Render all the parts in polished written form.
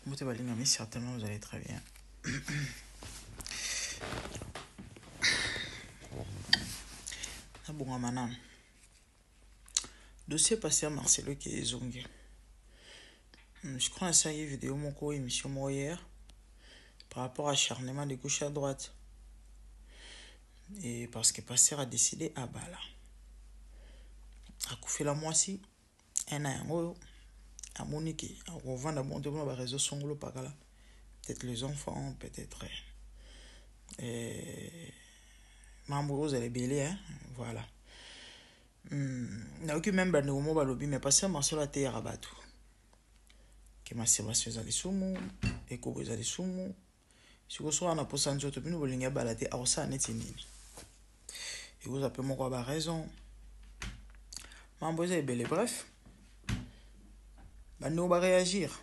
Mais certainement vous allez très bien. Bon, madame. Dossier passé à Marcelo qui est zongué. Je crois que ça y est vidéo mon émission hier par rapport à acharnement de gauche à droite. Et parce que Pasteur a décidé à Bala. A couper la moitié. Un an, à Monique, on va vendre dans les réseaux sociaux par là. Peut-être les enfants, peut-être. Mambo, vous allez bêler, hein? Voilà. Na aucun même bande au mot balobi, mais Pasteur Marcelo a été à rabattu. Que ma Sébastien zali sumu, et que vous allez sumu. Si vous soyez en apposant de votre opinion, vous l'avez baladé à ça net nini. Et vous appelez mon quoi raison. Mambo, vous allez bêler, bref. Bande va réagir.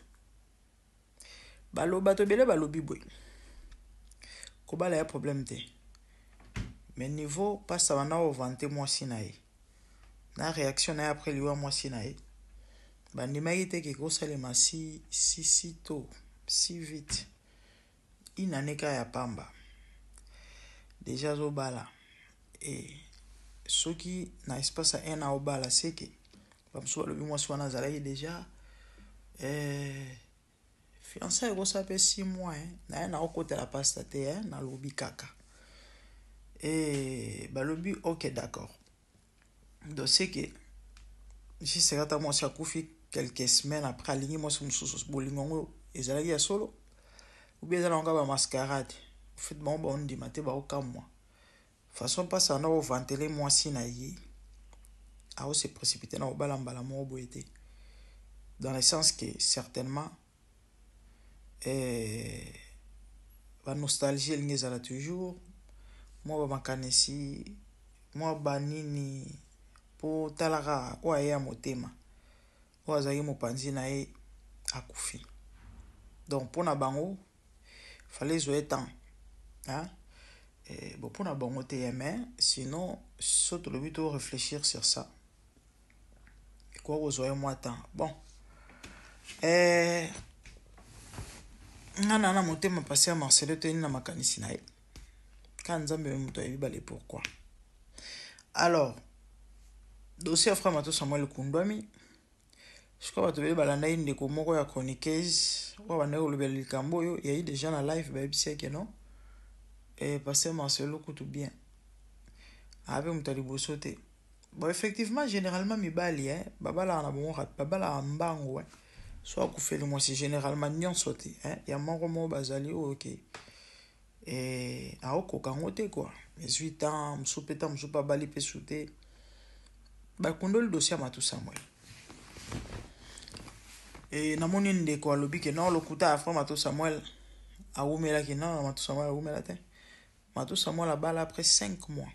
Balo bato bele balobi boy. Ko bala ya problème te. Mais niveau pas ça va na vanter moi sinae. Na réaction na après liwa moi sinae. Bandi maïté ke ko salema si tôt, si vite. Inaneka ya pamba. Déjà zo bala. Et ceux qui na espace à un au bala c'est que comme soit le moi soit na zalaï déjà fiancé go s'appelle 6 mois hein na côté la paste te hein na lobi kaka. Et balobi OK d'accord. Donc c'est que si c'est quand moi ça koufi quelques semaines après aligner moi sur sous bolingo ezalaki ya solo ou bien ezala ngaba mascarade fait bon on dit maté ba okam moi façon pas ça na au ventiler moi si na yi a se précipiter na obala mbala mo boité dans le sens que certainement la nostalgie elle ngezala toujours moi ba makanesi moi banini po talaka o aya motema o azali mopanzi na ye akufi donc pona bango fallait jouer temps hein bon pona bango te mais sinon saute le but de réfléchir sur ça et quoi vous jouer moi temps bon ngana na motema passé à Marcelo te na makanisi na ye quand nzambe muto yebi balé pourquoi alors dossier frère Mato Samuel Kundwami je crois que tu veux balanda inde ko moko ya chroniqueuse wa bana ko lobela likambo yo yayi déjà na live ba bisi ke non et passer Marcelo kutu bien avec mutali bosote bon effectivement généralement mibali hein babala na bon rat babala mbango ouais soit ku fait le moi c'est généralement nyon sauté hein ya moko mo bazali OK et a oko kangote quoi 18 ans msupeta msupa bali pe souté ba kondo le dossier Mato Samuel et na moni ndeko alobi ke non lokuta afro Mato Samuel a umela ke non Mato Samuel a umela te Mato Samuel a bala après 5 mois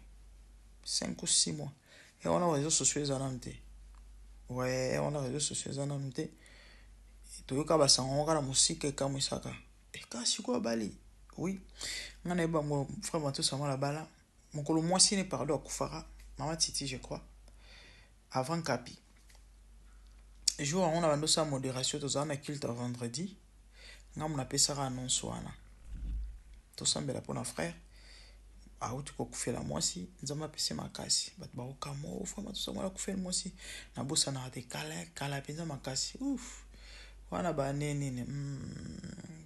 5 ou 6 mois et on a réseaux sociaux zanante ouais on a réseaux sociaux zanante toyoka basango kala musique ka musaka et ka siko bali oui ngana ba mo frère Mato Samuel a bala mokolo mwasi ne pardo akufara mama Titi je crois avant Kapi jour on a vendu sa modération tous en culte vendredi ngam na pesa annonce wana to sambela pona frère a uti ko kufela mwasi nzama pesa makasi bat ba okamo fama to samala kufela mwasi na bosa na te kala pesa makasi ouf wana ba nene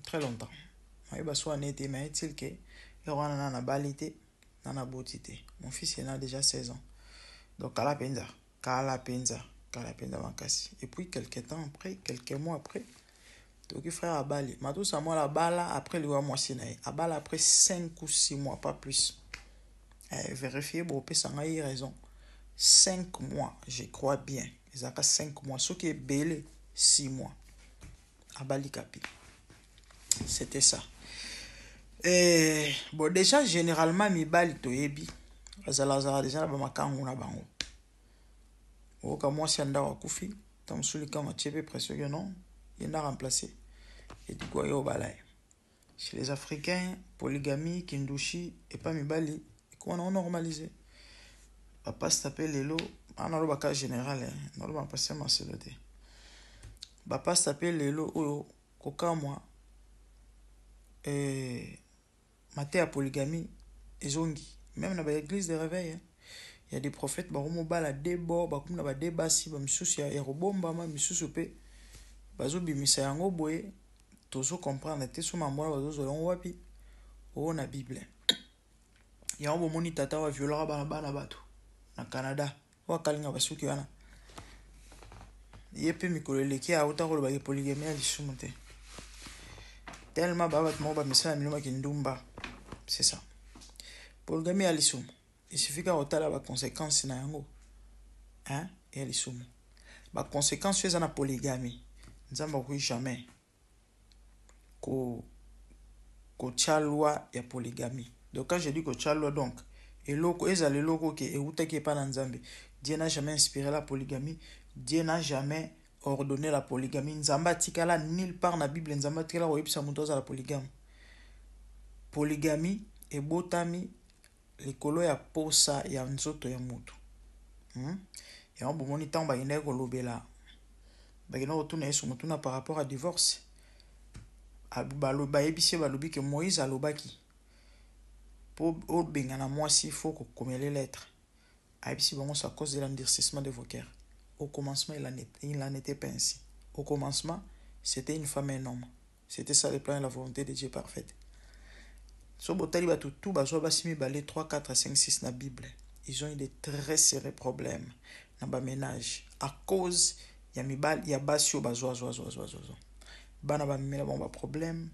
très longtemps mais ba so nete mais est-il que wana na balité na botité mon fils il a déjà 16 ans donc kala penza makasi et puis quelques temps après quelques mois après donc frère abali Mato Samuel la bala après le mois sinaï abala après 5 ou 6 mois pas plus vérifier bon peut ça a raison 5 mois je crois bien ils a 5 mois ce qui est belé 6 mois abali Kapi c'était ça et bon déjà généralement mibali toyebi azala déjà ba makangu na bango oka mwasi anda wakufi tamsuli kama tchebe presque non il n'a remplacé et du coup yo balai chez les africains polygamie kindushi et pas mibali qu'on a normalisé papa s'appelle lelo ana lo baka général non lo passer Marcelo te papa s'appelle lelo oyo koka moi maté à polygamie ezongi même dans l'église de réveil hein. Il y a des prophètes baromo bala debo bakumna ba debasi ba misusu ya robomba ma misusu pe bazo bimisa yango boye tozo comprendre te so mambola bazo zolongo wapi o na bible ya ngo moni tata wa viola bana bato na Canada wa kalinga basuki wana yepe mikolo leki a uta ko ba polygamie ya lisumu te tellement ba bat mo ba misala miloma kindumba c'est ça polygamie ya lisumu il suffit qu'à otala ba conséquences na yango hein et lisumu ba conséquences sur na polygamie nzamba ko jamais ko loi ya polygamie. Donc quand je dis que loi donc et loko ezale loko ke e utaki pa na nzambe. Dieu n'a jamais inspiré la polygamie, Dieu n'a jamais ordonné la polygamie. Nzamba tikala nulle part na Bible nzamba tikala ko yebisa muto za la polygame. Polygamie e botami likolo ya posa ya nzoto ya mutu. Ya bomoni tant ba ine ko lobela. Ba ine ko tuna yesu mutuna par rapport à divorce. Ba yebisi balobi que Moïse alobaki pour obengana mwasi faut ko komele lettre. Ayebisi bango c'est à cause de l'endurcissement de vos cœurs. Au commencement il en était pas ainsi. Au commencement, c'était une femme et un homme. C'était ça le plan et la volonté de Dieu parfaite. So botali ba tout bazo basimi balé 3 4 5 6 na Bible. Ils ont eu de très sérieux problèmes dans ba ménage à cause ya mibal ya basio bazo. Bana ba mimela bon ba problème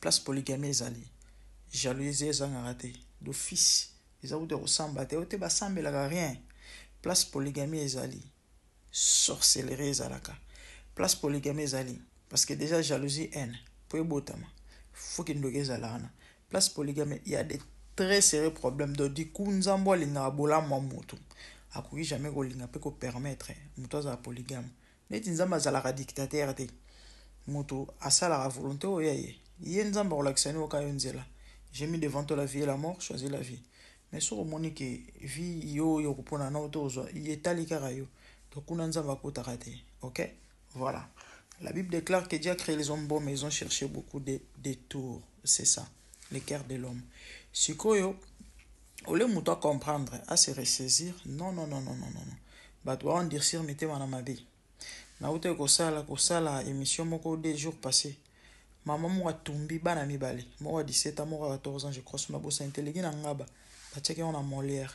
place polygamie ezali jalousie ezanga raté d'office ezau de ressemble te ote ba sambela rien place polygamie ezali sorcellerie ezalaka place polygamie ezali parce que déjà jalousie haine pour botama faut qu'il ndoke ezalana place polygamie il y a des très sérieux problèmes de diku nzambo alinga bola mwa mutu akoki jamais ko linga pe ko permettre mutu za polygame neti nzamba zalaka dictateur te moto asala la volonté oyaye yenzamba relaxani okayo nzela j'ai mis devant toi la vie et la mort choisis la vie mais sur monique vie yo kopona na otozo yetali kaka yo donc kuna nzamba ko tarate OK voilà la Bible déclare que Dieu a créé les hommes bons mais ils ont cherché beaucoup de détours c'est ça les cœurs de l'homme sikoyo ole muto à comprendre à se ressaisir non ba doit en dire sur mitema na mabe na ute kosala émission moko 2 jours passés maman mo atumbi bana mibale mo 17 ans mo 14 ans je crois suna bosa intelligent na ngaba bacheke on a Molière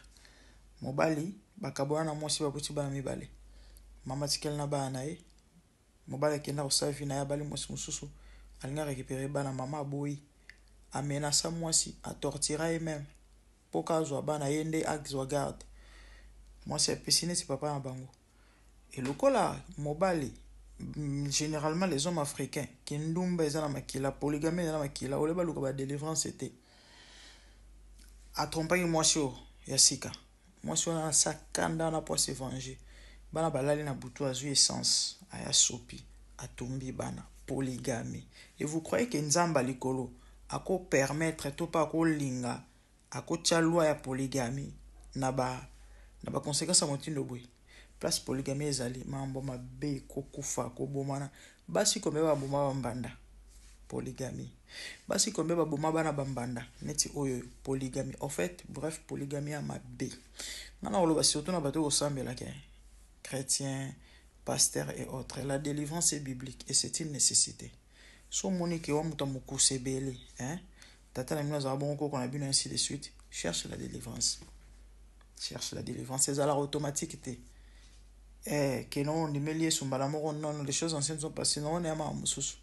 mobali bakabona na mwasi babuti bana mibale mama tikel na bana mobali kenda osavi na ya bali mwasi mususu alinga récupérer bana mama boyi amena sa mwasi a torturer même poka zo bana yende axwa garde mwasi apesine si papa na bango. Et le kola mobali généralement les hommes africains qui ndumba ezana makila polygamie ezana makila oleba luka ba délivrance était a tromper mwasi ya sika mwasi na sakanda na pour se venger bana balali na butu azu essence aya sopi atumbi bana polygamie et vous croyez que nzamba likolo ako permettre to pa ko linga ako tia loi ya polygamie na ba conséquences motindo boy place polygamie ezali mambo mabe kokufa kobomana basi kombe ba boma bambanda polygamie basi kombe ba boma bana bambanda neti oyo polygamie en fait bref polygamie a mabe ngana oloba surtout na bato osambela ke chrétien pasteur et autres la délivrance est biblique et c'est une nécessité so monique wa muta mukusebele hein tata na mina za bon ko na bino ainsi de suite cherche la délivrance c'est à la automatique te que non ni melier sumbala moko non les choses anciennes sont passées non on est ma mususu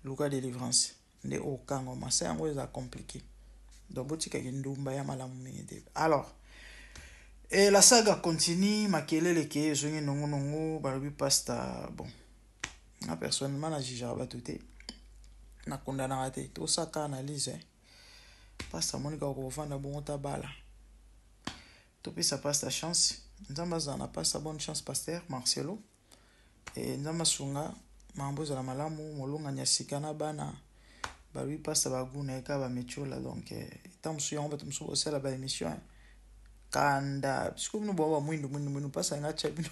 luka délivrance ne okango masa yango eza compliqué donc botika kindumba ya malamu mingi. Alors et la saga continue makelele ke zongi nongo balobi pasta bon na personnellement na jija batute na kondana raté to saka analyse pasta monika ko vanda bon ta bala to pisa pasta chance nzamba zana pasta bonne chance pasteur Marcelo et nzamba sunga mambo za malamu molonga nyasika na bana balobi pasta baguna eka ba mechola donc tamsu yomba tumsu osala ba émission kanda siku no baba mwindu pasa ngacha bino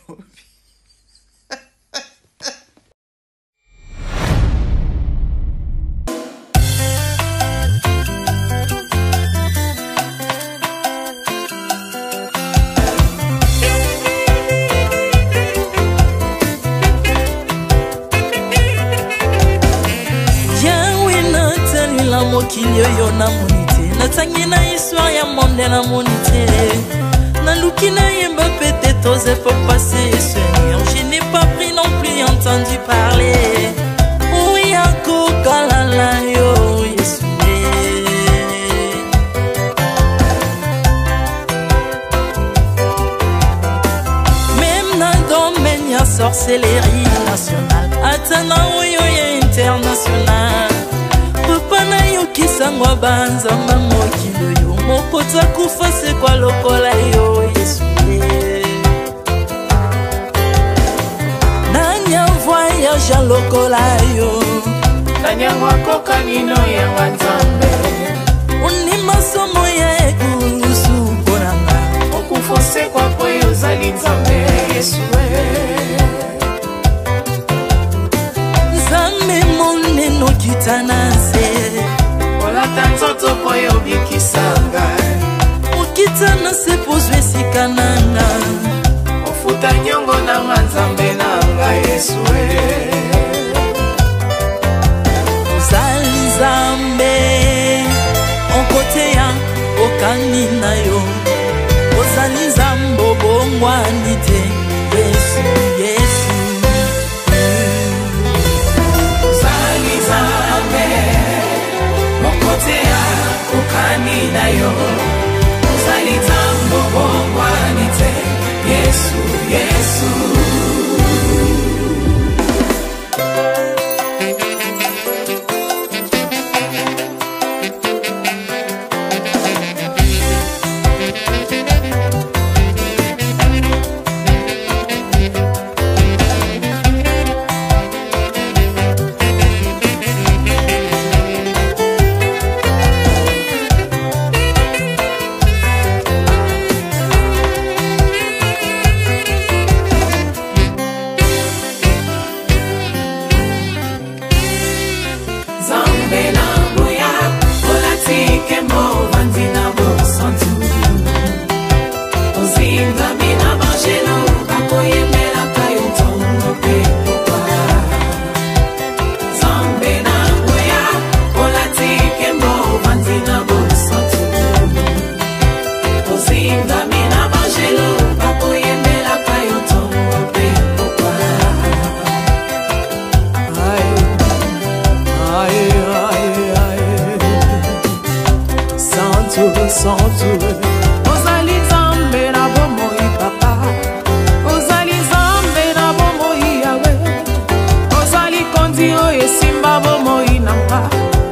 mokili oyo namoni te natangi na histoire ya monde namoni te naluki nayemba pete toze pour passer Seigneur je n'ai pas pris non plus entendu parler oui akokalala yo Yesu même na domaine ya sorcellerie nationale atana oyo ya international papa na yo kisangwa banzamba mokilo yo mokota kufa se kwa lokola yo Yesu nanya voyage lokola yo nanya wakoka nino ya wanzambe uni masomo ya ekusu konanga okufose kwa poyo zali nzambe Yesu nzambe moneno kitanase olata nzoto poyo bikisanga okitana se pozwe sikananga ofuta nyongo na nzambe nanga Yesu ozali nzambe onkote ya okani na yo ozali nzambe obongwani te Yesu Yesu ozali nzambe onkote ya okani na yo ozali nzambe obongwani te Yesu Yesu ozali nzambe na bomoi papa ozali nzambe na bomoi yawe ozali kondi oyo esimba bomoi nanga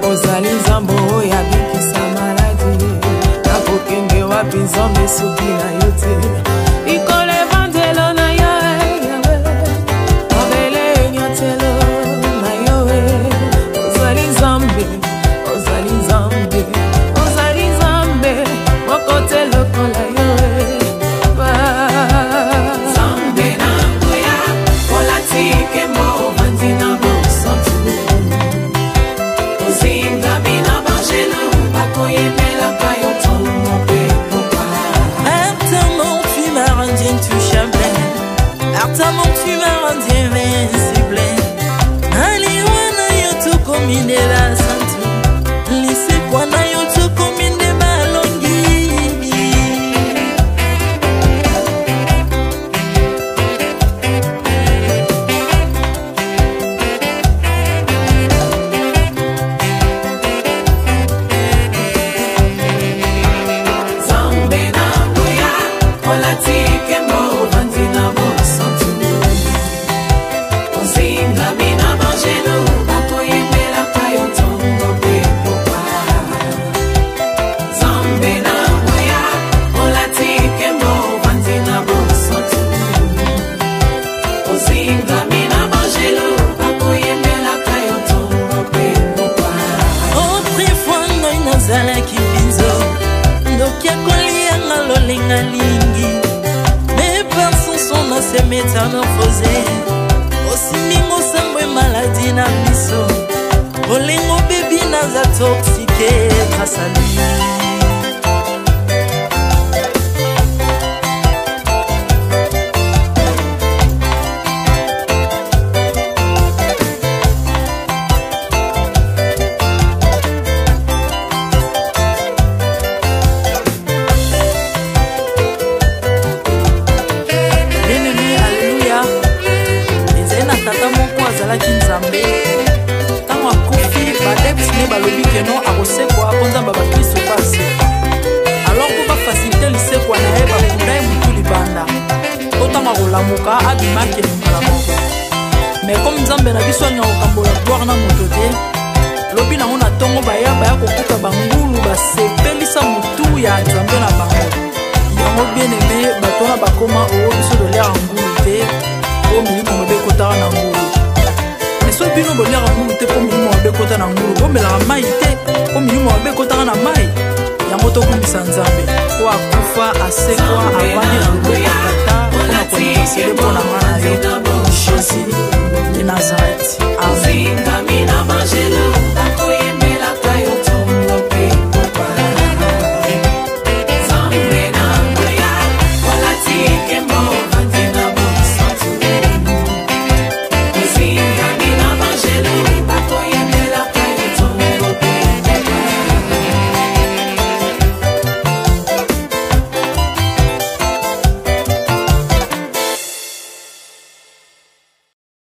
ozali nzambe oyo abikisa maladi nakokende wapi nzambe soki na yo te likolo evangelo na yo yawe mabele nyatelo na yo ozali nzambe ozali nzambe mokote lokola yo nzambe nango ya olatike mo bandi na bosantu ozingami na bangelo bakoyemelaka yo ntongo mpe popa Artamo tu m'as rendu intouchable Artamo tu m'as rendu invincible Aliwana yo tokomine la santu Lise kwa na yo tokomine balongi olatike mo bandi na bosantu ozingami na bangelo bakoyemelaka yo ntongo mpe popa nzambe na ngoya olatike mo bandi na bosantu ozingami na bangelo bakoyemelaka yo ntongo mpe popa autrefois ngai nazalaki binzo ndoki akolianga lolenga lingi mes pensons sont na se métamorphosé osimbi mosambwe maladi na miso olengo bebi naza toxike grâce à lui asalaki nzambe ntango akufi badepsine balobi keno akosekwa mpo nzambe bakristo mpo asekwa alors mpo bafasilite lisekwa na ye bakunda ye motu libanda to ntango akolamuka abimaki elingala moko mais comme nzambe na biso alinga kokambola gloire na moto te lobi nango na ntongo baya kokuta bangulu basepelisa motu ya nzambe na bango yango bien aimé bato wana bakoma oyo biso dolera ngulu te po milimo mabe ekotaka na ngulu mais so bino bolera ngulu te po milimo mabe ekota na ngulu bomelaka mai te po milimo mabe ekotaka na mai yango tokumisa nzambe po akufa asekwa avandi na loboko